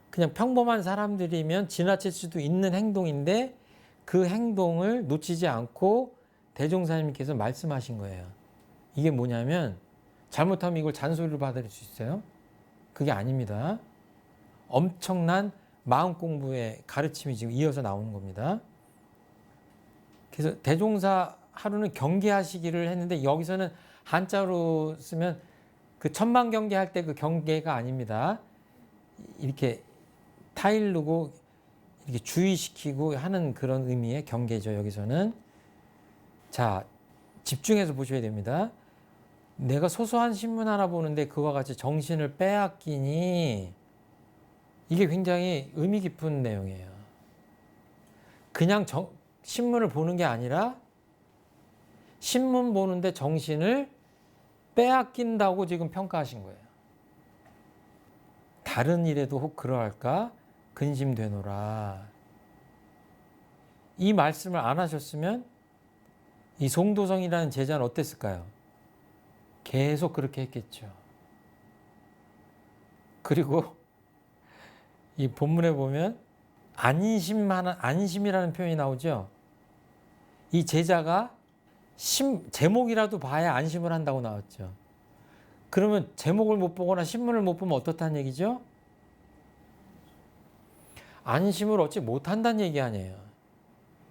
[SPEAKER 1] 그냥 평범한 사람들이면 지나칠 수도 있는 행동인데 그 행동을 놓치지 않고 대종사님께서 말씀하신 거예요. 이게 뭐냐면 잘못하면 이걸 잔소리로 받아들일 수 있어요. 그게 아닙니다. 엄청난 마음 공부의 가르침이 지금 이어서 나오는 겁니다. 그래서 대종사 하루는 경계하시기를 했는데 여기서는 한자로 쓰면 그 천만경계 할 때 그 경계가 아닙니다. 이렇게 타일르고 이렇게 주의시키고 하는 그런 의미의 경계죠. 여기서는. 자, 집중해서 보셔야 됩니다. 내가 소소한 신문 하나 보는데 그와 같이 정신을 빼앗기니 이게 굉장히 의미 깊은 내용이에요. 그냥 신문을 보는 게 아니라 신문 보는데 정신을 빼앗긴다고 지금 평가하신 거예요. 다른 일에도 혹 그러할까 근심되노라. 이 말씀을 안 하셨으면 이 송도성이라는 제자는 어땠을까요? 계속 그렇게 했겠죠. 그리고 이 본문에 보면 안심이라는 표현이 나오죠. 이 제자가 제목이라도 봐야 안심을 한다고 나왔죠. 그러면 제목을 못 보거나 신문을 못 보면 어떻다는 얘기죠? 안심을 얻지 못한다는 얘기 아니에요.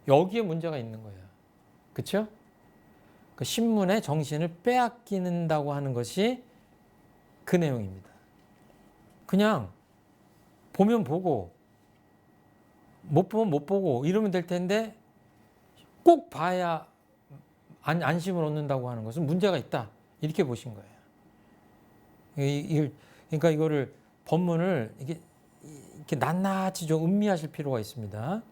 [SPEAKER 1] 여기에 문제가 있는 거예요. 그렇죠? 그 신문의 정신을 빼앗긴다고 하는 것이 그 내용입니다. 그냥 보면 보고 못 보면 못 보고 이러면 될 텐데 꼭 봐야 안심을 얻는다고 하는 것은 문제가 있다. 이렇게 보신 거예요. 그러니까 이거를 법문을 이렇게 낱낱이 좀 음미하실 필요가 있습니다.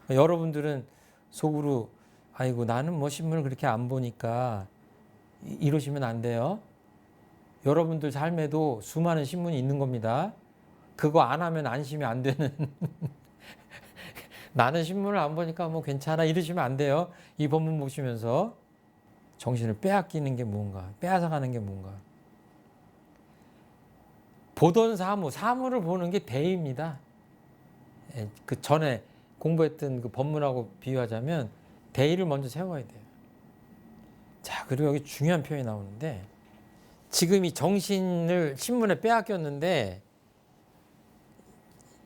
[SPEAKER 1] 여러분들은 속으로 아이고 나는 뭐 신문을 그렇게 안 보니까 이러시면 안 돼요. 여러분들 삶에도 수많은 신문이 있는 겁니다. 그거 안 하면 안심이 안 되는 나는 신문을 안 보니까 뭐 괜찮아 이러시면 안 돼요. 이 법문 보시면서 정신을 빼앗기는 게 뭔가, 빼앗아가는 게 뭔가. 보던 사물을 보는 게 대의입니다. 그 전에 공부했던 그 법문하고 비유하자면 대의를 먼저 세워야 돼요. 자, 그리고 여기 중요한 표현이 나오는데 지금 이 정신을 신문에 빼앗겼는데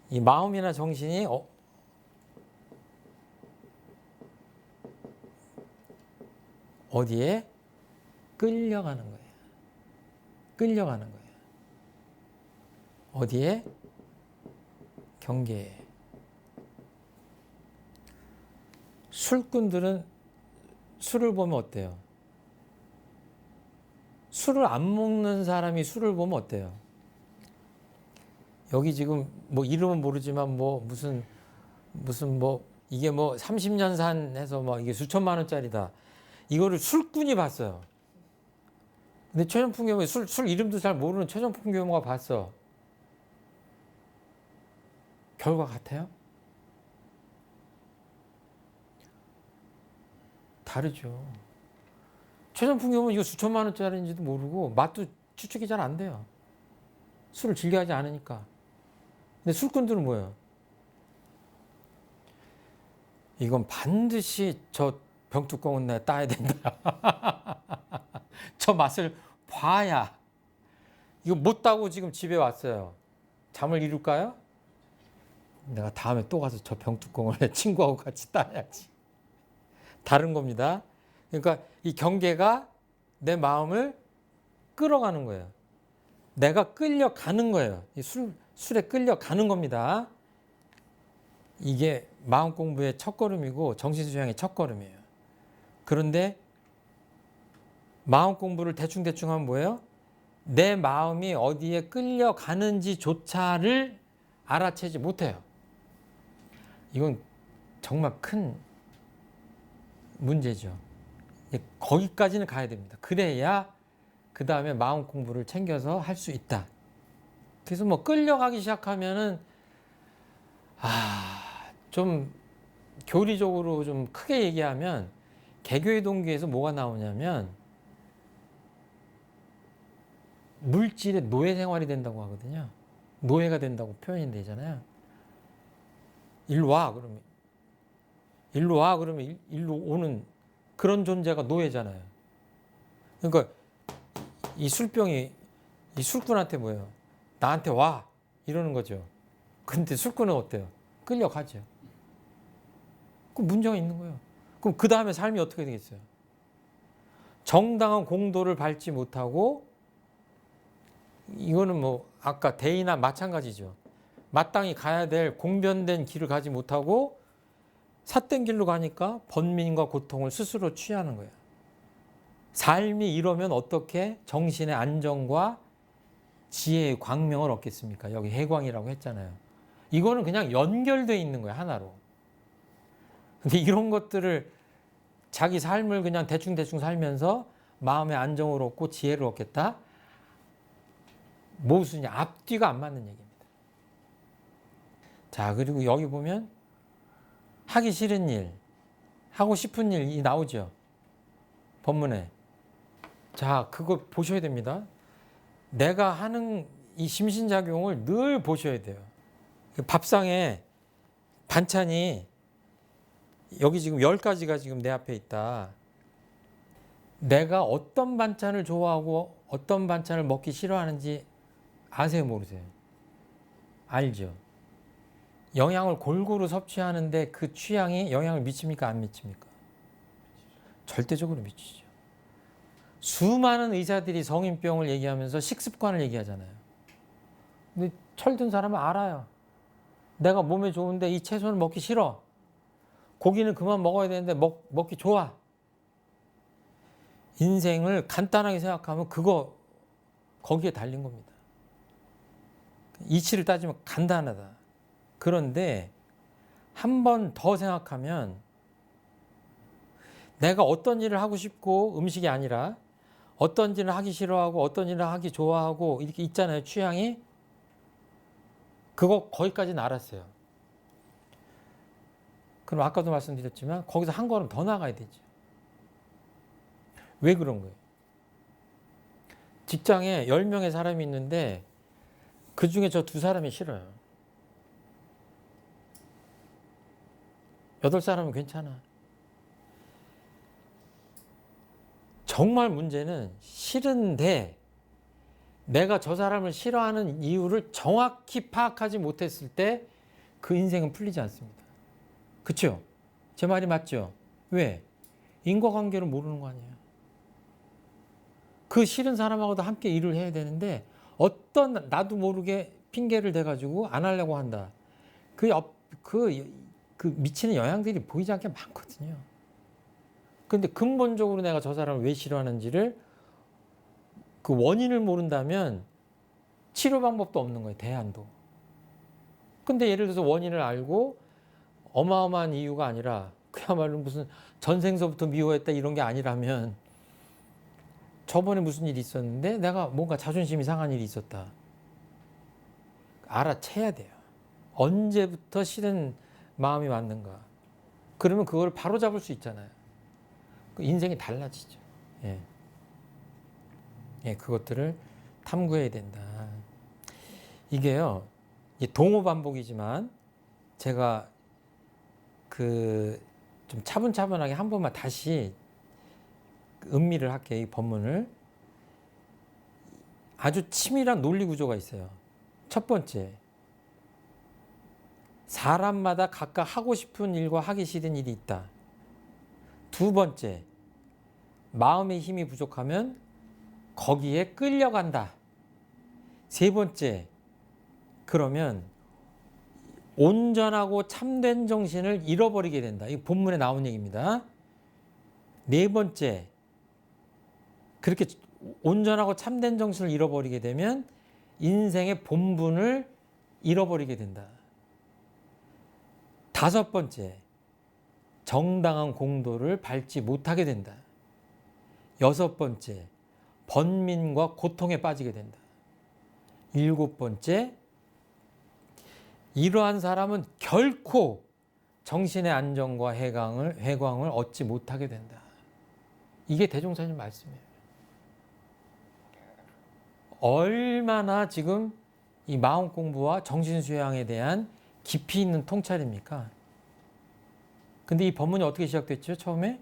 [SPEAKER 1] 이 마음이나 정신이 어디에? 끌려가는 거예요. 끌려가는 거예요. 어디에? 경계에. 술꾼들은 술을 보면 어때요? 술을 안 먹는 사람이 술을 보면 어때요? 여기 지금 뭐 이름은 모르지만 뭐 무슨 뭐 이게 뭐 30년 산 해서 뭐 이게 수천만 원짜리다. 이거를 술꾼이 봤어요. 근데 최정품 교무 술 이름도 잘 모르는 최정품 교무가 봤어. 결과 같아요? 다르죠. 최정품 교무는 이거 수천만 원짜리인지도 모르고 맛도 추측이 잘 안 돼요. 술을 즐겨하지 않으니까. 근데 술꾼들은 뭐예요? 이건 반드시 저 병뚜껑은 내가 따야 된다. 저 맛을 봐야. 이거 못 따고 지금 집에 왔어요. 잠을 이룰까요? 내가 다음에 또 가서 저 병뚜껑을 내 친구하고 같이 따야지. 다른 겁니다. 그러니까 이 경계가 내 마음을 끌어가는 거예요. 내가 끌려가는 거예요. 이 술에 끌려가는 겁니다. 이게 마음 공부의 첫걸음이고 정신수양의 첫걸음이에요. 그런데 마음 공부를 대충대충 하면 뭐예요? 내 마음이 어디에 끌려가는지조차를 알아채지 못해요. 이건 정말 큰 문제죠. 거기까지는 가야 됩니다. 그래야 그 다음에 마음 공부를 챙겨서 할 수 있다. 그래서 뭐 끌려가기 시작하면은 좀 교리적으로 좀 크게 얘기하면 개교의 동기에서 뭐가 나오냐면 물질의 노예 생활이 된다고 하거든요. 노예가 된다고 표현이 되잖아요. 일로 와 그러면 일로 오는 그런 존재가 노예잖아요. 그러니까 이 술병이 이 술꾼한테 뭐예요? 나한테 와 이러는 거죠. 근데 술꾼은 어때요? 끌려가죠. 그럼 문제가 있는 거예요. 그럼 그 다음에 삶이 어떻게 되겠어요? 정당한 공도를 밟지 못하고 이거는 뭐 아까 대의나 마찬가지죠. 마땅히 가야 될 공변된 길을 가지 못하고 삿된 길로 가니까 번민과 고통을 스스로 취하는 거예요. 삶이 이러면 어떻게 정신의 안정과 지혜의 광명을 얻겠습니까? 여기 해광이라고 했잖아요. 이거는 그냥 연결되어 있는 거예요. 하나로. 근데 이런 것들을 자기 삶을 그냥 대충대충 살면서 마음의 안정을 얻고 지혜를 얻겠다? 모순이냐? 앞뒤가 안 맞는 얘기입니다. 자, 그리고 여기 보면 하기 싫은 일, 하고 싶은 일이 나오죠. 법문에. 자, 그거 보셔야 됩니다. 내가 하는 이 심신작용을 늘 보셔야 돼요. 밥상에 반찬이 여기 지금 10가지가 지금 내 앞에 있다. 내가 어떤 반찬을 좋아하고 어떤 반찬을 먹기 싫어하는지 아세요, 모르세요? 알죠? 영양을 골고루 섭취하는데 그 취향이 영향을 미칩니까, 안 미칩니까? 절대적으로 미치죠. 수많은 의사들이 성인병을 얘기하면서 식습관을 얘기하잖아요. 근데 철든 사람은 알아요. 내가 몸에 좋은데 이 채소는 먹기 싫어. 고기는 그만 먹어야 되는데 먹기 좋아. 인생을 간단하게 생각하면 거기에 달린 겁니다. 이치를 따지면 간단하다. 그런데 한 번 더 생각하면 내가 어떤 일을 하고 싶고 음식이 아니라 어떤 일을 하기 싫어하고 어떤 일을 하기 좋아하고 이렇게 있잖아요. 취향이. 거기까지는 알았어요. 그럼 아까도 말씀드렸지만 거기서 한 걸음 더 나가야 되죠. 왜 그런 거예요? 직장에 10명의 사람이 있는데 그 중에 저 2사람이 싫어요. 8사람은 괜찮아. 정말 문제는 싫은데 내가 저 사람을 싫어하는 이유를 정확히 파악하지 못했을 때 그 인생은 풀리지 않습니다. 그렇죠? 제 말이 맞죠? 왜? 인과관계를 모르는 거 아니에요. 그 싫은 사람하고도 함께 일을 해야 되는데 어떤 나도 모르게 핑계를 대가지고 안 하려고 한다. 그 미치는 영향들이 보이지 않게 많거든요. 근데 근본적으로 내가 저 사람을 왜 싫어하는지를 그 원인을 모른다면 치료 방법도 없는 거예요. 대안도. 근데 예를 들어서 원인을 알고 어마어마한 이유가 아니라 그야말로 무슨 전생서부터 미워했다 이런 게 아니라면 저번에 무슨 일이 있었는데 내가 뭔가 자존심이 상한 일이 있었다. 알아채야 돼요. 언제부터 싫은 마음이 왔는가. 그러면 그걸 바로 잡을 수 있잖아요. 인생이 달라지죠. 예. 예, 그것들을 탐구해야 된다. 이게요, 동호 반복이지만 제가 좀 차분차분하게 한 번만 다시 음미를 할게요. 이 법문을. 아주 치밀한 논리 구조가 있어요. 첫 번째, 사람마다 각각 하고 싶은 일과 하기 싫은 일이 있다. 두 번째, 마음의 힘이 부족하면 거기에 끌려간다. 세 번째, 그러면 온전하고 참된 정신을 잃어버리게 된다. 이 본문에 나온 얘기입니다. 네 번째, 그렇게 온전하고 참된 정신을 잃어버리게 되면 인생의 본분을 잃어버리게 된다. 다섯 번째, 정당한 공도를 밟지 못하게 된다. 여섯 번째, 번민과 고통에 빠지게 된다. 일곱 번째, 이러한 사람은 결코 정신의 안정과 회광을 얻지 못하게 된다. 이게 대종사님 말씀이에요. 얼마나 지금 이 마음 공부와 정신 수양에 대한 깊이 있는 통찰입니까? 근데 이 법문이 어떻게 시작됐죠? 처음에?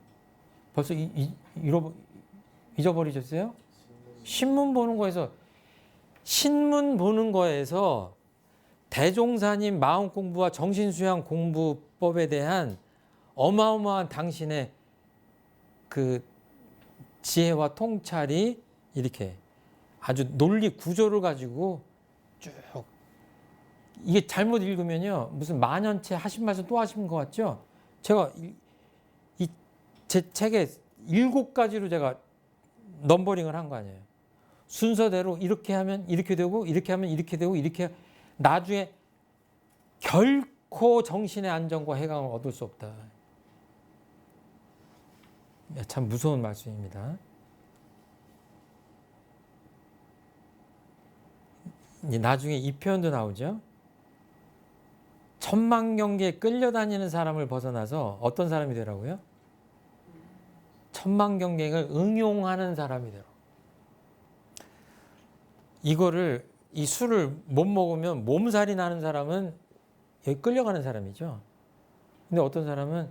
[SPEAKER 1] 벌써 잊어버리셨어요? 신문 보는 거에서 대종사님 마음 공부와 정신 수양 공부법에 대한 어마어마한 당신의 그 지혜와 통찰이 이렇게 아주 논리 구조를 가지고 쭉, 이게 잘못 읽으면요 무슨 만연체 하신 말씀 또 하신 것 같죠? 제가 제 책에 7가지로 제가 넘버링을 한 거 아니에요. 순서대로 이렇게 하면 이렇게 되고 이렇게 하면 이렇게 되고 이렇게 나중에 결코 정신의 안정과 해강을 얻을 수 없다. 참 무서운 말씀입니다. 나중에 이 표현도 나오죠. 천만경계에 끌려다니는 사람을 벗어나서 어떤 사람이 되라고요? 천만경계를 응용하는 사람이 되라고. 이 술을 못 먹으면 몸살이 나는 사람은 여기 끌려가는 사람이죠. 근데 어떤 사람은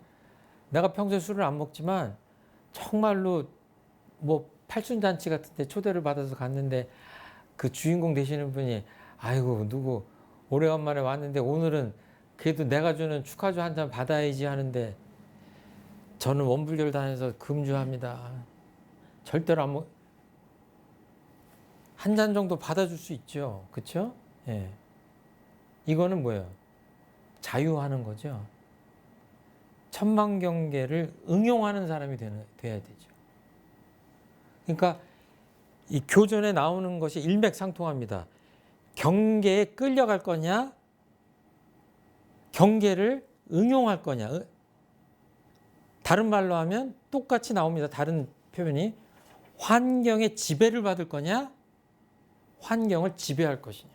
[SPEAKER 1] 내가 평소에 술을 안 먹지만 정말로 뭐 팔순잔치 같은 데 초대를 받아서 갔는데 그 주인공 되시는 분이 아이고 누구 오래간만에 왔는데 오늘은 그래도 내가 주는 축하주 한 잔 받아야지 하는데 저는 원불교를 다녀서 금주합니다. 절대로 안 먹. 한 잔 정도 받아줄 수 있죠. 그렇죠? 예. 이거는 뭐예요? 자유하는 거죠. 천만경계를 응용하는 사람이 돼야 되죠. 그러니까 이 교전에 나오는 것이 일맥상통합니다. 경계에 끌려갈 거냐, 경계를 응용할 거냐. 다른 말로 하면 똑같이 나옵니다. 다른 표현이 환경의 지배를 받을 거냐, 환경을 지배할 것이냐.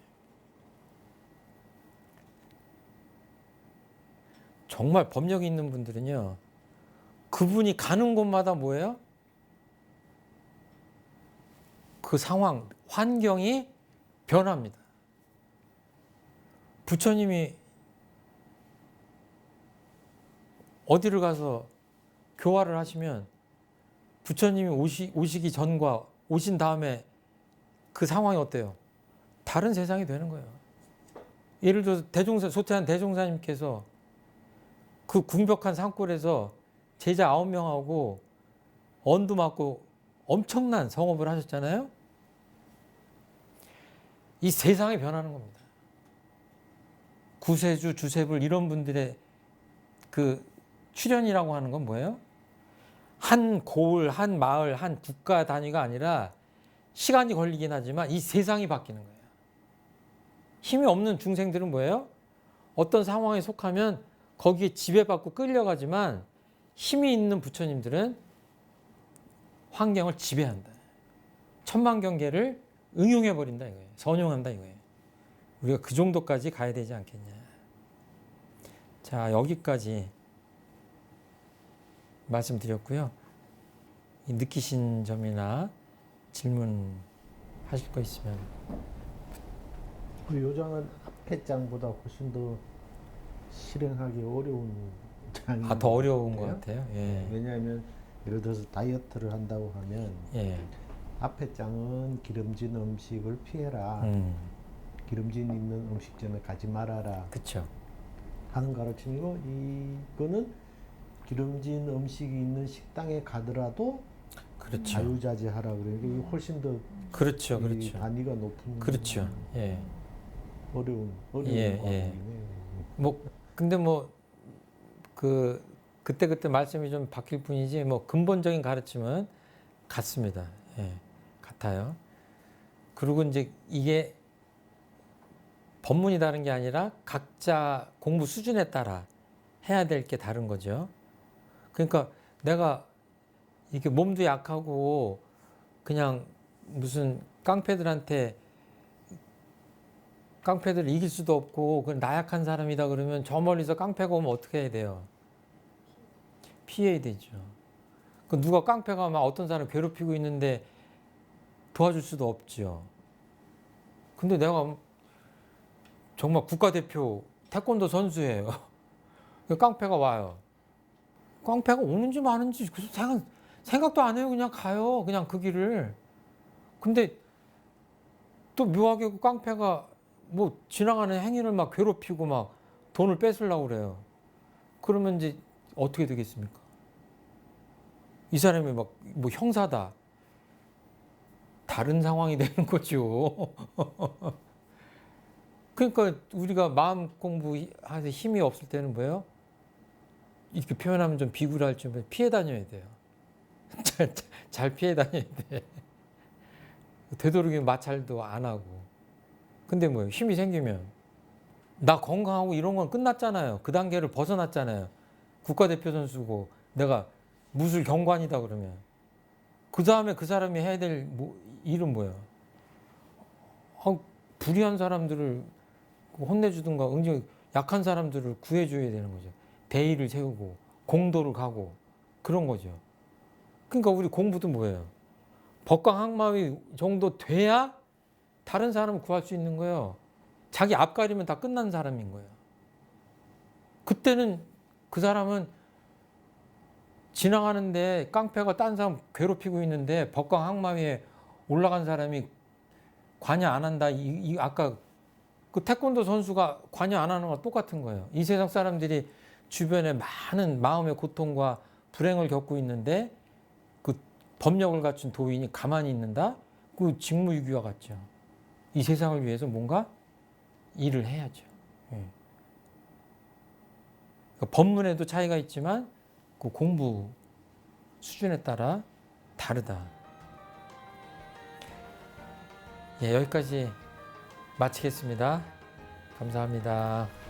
[SPEAKER 1] 정말 법력이 있는 분들은요, 그분이 가는 곳마다 뭐예요? 그 상황, 환경이 변합니다. 부처님이 어디를 가서 교화를 하시면 부처님이 오시기 전과 오신 다음에 그 상황이 어때요? 다른 세상이 되는 거예요. 예를 들어서 소태한 대종사님께서 그 궁벽한 산골에서 제자 9명하고 언두 맞고 엄청난 성업을 하셨잖아요. 이 세상이 변하는 겁니다. 구세주, 주세불 이런 분들의 그 출현이라고 하는 건 뭐예요? 한 고을, 한 마을, 한 국가 단위가 아니라 시간이 걸리긴 하지만 이 세상이 바뀌는 거예요. 힘이 없는 중생들은 뭐예요? 어떤 상황에 속하면 거기에 지배받고 끌려가지만 힘이 있는 부처님들은 환경을 지배한다. 천만경계를 응용해버린다 이거예요. 선용한다 이거예요. 우리가 그 정도까지 가야 되지 않겠냐. 자, 여기까지 말씀드렸고요. 느끼신 점이나 질문하실 거 있으면.
[SPEAKER 2] 그 요장은 앞에 장보다 훨씬 더 실행하기 어려운 장이
[SPEAKER 1] 더 어려운 것 같아요. 예.
[SPEAKER 2] 왜냐하면 예를 들어서 다이어트를 한다고 하면
[SPEAKER 1] 예.
[SPEAKER 2] 앞에 장은 기름진 음식을 피해라. 기름진 있는 음식점에 가지 말아라.
[SPEAKER 1] 그렇죠.
[SPEAKER 2] 하는 가르침이고, 이거는 기름진 음식이 있는 식당에 가더라도
[SPEAKER 1] 그렇죠.
[SPEAKER 2] 자유자재하라. 그러니까 이게 훨씬 더
[SPEAKER 1] 그렇죠.
[SPEAKER 2] 이
[SPEAKER 1] 그렇죠.
[SPEAKER 2] 단위가 높은
[SPEAKER 1] 그렇죠. 예.
[SPEAKER 2] 어려운
[SPEAKER 1] 예,
[SPEAKER 2] 과목이네요.
[SPEAKER 1] 뭐 근데 그때 말씀이 좀 바뀔 뿐이지 뭐 근본적인 가르침은 같습니다. 예. 같아요. 그리고 이제 이게 법문이 다른 게 아니라 각자 공부 수준에 따라 해야 될 게 다른 거죠. 그러니까 내가 이렇게 몸도 약하고 그냥 무슨 깡패들을 이길 수도 없고 그냥 나약한 사람이다 그러면 저 멀리서 깡패가 오면 어떻게 해야 돼요? 피해야 되죠. 그 누가 깡패가 막 어떤 사람 괴롭히고 있는데 도와줄 수도 없죠. 근데 내가 정말 국가대표 태권도 선수예요. 깡패가 와요. 깡패가 오는지 마는지 생각도 안 해요. 그냥 가요. 그냥 그 길을. 근데 또 묘하게 그 깡패가 뭐 지나가는 행인을 막 괴롭히고 막 돈을 뺏으려고 그래요. 그러면 이제 어떻게 되겠습니까? 이 사람이 막 뭐 형사다. 다른 상황이 되는 거죠. 그러니까 우리가 마음 공부해서 힘이 없을 때는 뭐예요? 이렇게 표현하면 좀 비굴할 줄 피해 다녀야 돼요. 잘 피해 다녀야 돼. 되도록이면 마찰도 안 하고. 근데 뭐예요? 힘이 생기면 나 건강하고 이런 건 끝났잖아요. 그 단계를 벗어났잖아요. 국가대표 선수고 내가 무술 경관이다 그러면 그 다음에 그 사람이 해야 될 일은 뭐예요? 불의한 사람들을 혼내주든가 응징 약한 사람들을 구해줘야 되는 거죠. 대의를 세우고 공도를 가고 그런 거죠. 그러니까 우리 공부도 뭐예요? 법강학마위 정도 돼야 다른 사람을 구할 수 있는 거예요. 자기 앞가리면 다 끝난 사람인 거예요. 그때는 그 사람은 지나가는데 깡패가 딴 사람 괴롭히고 있는데 법강 항마위에 올라간 사람이 관여 안 한다. 아까 그 태권도 선수가 관여 안 하는 거랑 똑같은 거예요. 이 세상 사람들이 주변에 많은 마음의 고통과 불행을 겪고 있는데 그 법력을 갖춘 도인이 가만히 있는다? 그 직무유기와 같죠. 이 세상을 위해서 뭔가 일을 해야죠. 예. 그러니까 법문에도 차이가 있지만 그 공부 수준에 따라 다르다. 예, 여기까지 마치겠습니다. 감사합니다.